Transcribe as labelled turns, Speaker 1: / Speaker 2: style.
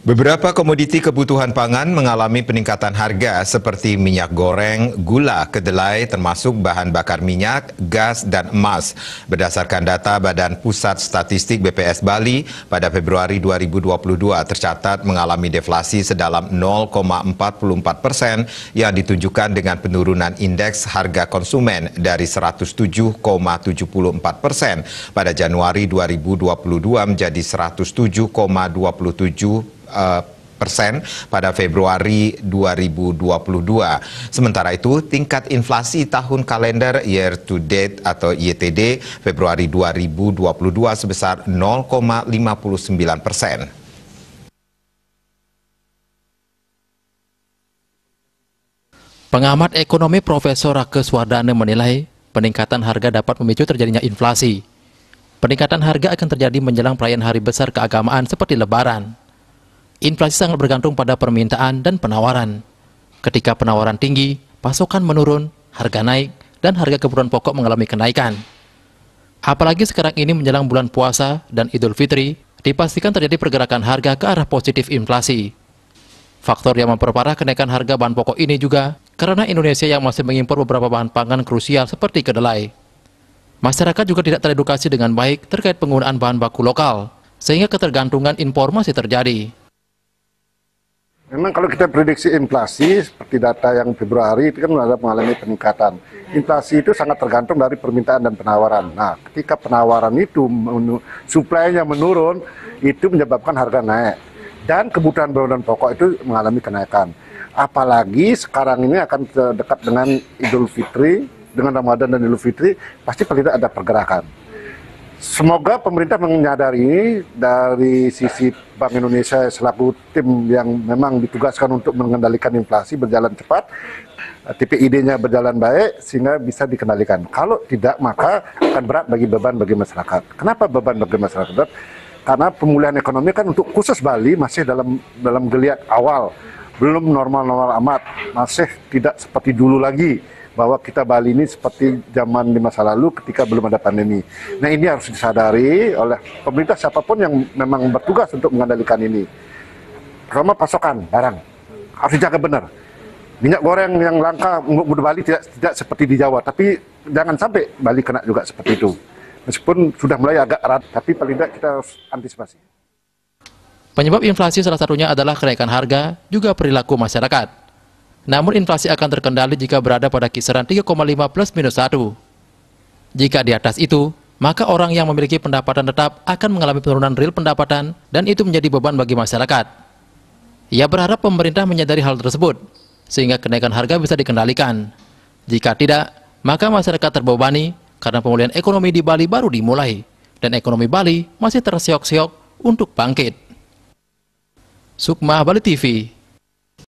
Speaker 1: Beberapa komoditi kebutuhan pangan mengalami peningkatan harga seperti minyak goreng, gula, kedelai, termasuk bahan bakar minyak, gas, dan emas. Berdasarkan data Badan Pusat Statistik BPS Bali, pada Februari 2022 tercatat mengalami deflasi sedalam 0,44% yang ditunjukkan dengan penurunan indeks harga konsumen dari 107,74% pada Januari 2022 menjadi 107,27% pada Februari 2022. Sementara itu, tingkat inflasi tahun kalender year to date atau YTD Februari 2022 sebesar 0,59%.
Speaker 2: Pengamat ekonomi Profesor Rakes Wardana menilai peningkatan harga dapat memicu terjadinya inflasi. Peningkatan harga akan terjadi menjelang perayaan hari besar keagamaan seperti Lebaran. Inflasi sangat bergantung pada permintaan dan penawaran. Ketika penawaran tinggi, pasokan menurun, harga naik, dan harga kebutuhan pokok mengalami kenaikan. Apalagi sekarang ini menjelang bulan puasa dan Idul Fitri, dipastikan terjadi pergerakan harga ke arah positif inflasi. Faktor yang memperparah kenaikan harga bahan pokok ini juga karena Indonesia yang masih mengimpor beberapa bahan pangan krusial seperti kedelai. Masyarakat juga tidak teredukasi dengan baik terkait penggunaan bahan baku lokal, sehingga ketergantungan impor masih terjadi.
Speaker 3: Memang kalau kita prediksi inflasi, seperti data yang Februari itu kan ada mengalami peningkatan. Inflasi itu sangat tergantung dari permintaan dan penawaran. Nah, ketika penawaran itu, suplainya menurun, itu menyebabkan harga naik. Dan kebutuhan pokok itu mengalami kenaikan. Apalagi sekarang ini akan dekat dengan Idul Fitri, dengan Ramadan dan Idul Fitri, pasti paling tidak ada pergerakan. Semoga pemerintah menyadari dari sisi Bank Indonesia selaku tim yang memang ditugaskan untuk mengendalikan inflasi berjalan cepat, TPID-nya berjalan baik sehingga bisa dikendalikan. Kalau tidak, maka akan berat beban bagi masyarakat. Kenapa beban bagi masyarakat? Karena pemulihan ekonomi kan untuk khusus Bali masih dalam geliat awal, belum normal-normal amat, masih tidak seperti dulu lagi. Bahwa kita Bali ini seperti zaman di masa lalu ketika belum ada pandemi. Nah, ini harus disadari oleh pemerintah siapapun yang memang bertugas untuk mengendalikan ini. Pertama, pasokan barang harus dijaga benar. Minyak goreng yang langka di Bali tidak seperti di Jawa, tapi jangan sampai Bali kena juga seperti itu. Meskipun sudah mulai agak erat, tapi paling tidak kita harus antisipasi.
Speaker 2: Penyebab inflasi salah satunya adalah kenaikan harga, juga perilaku masyarakat. Namun inflasi akan terkendali jika berada pada kisaran 3,5 plus minus 1. Jika di atas itu, maka orang yang memiliki pendapatan tetap akan mengalami penurunan real pendapatan dan itu menjadi beban bagi masyarakat. Ia berharap pemerintah menyadari hal tersebut, sehingga kenaikan harga bisa dikendalikan. Jika tidak, maka masyarakat terbebani karena pemulihan ekonomi di Bali baru dimulai, dan ekonomi Bali masih terseok-seok untuk bangkit. Sukma, Bali TV.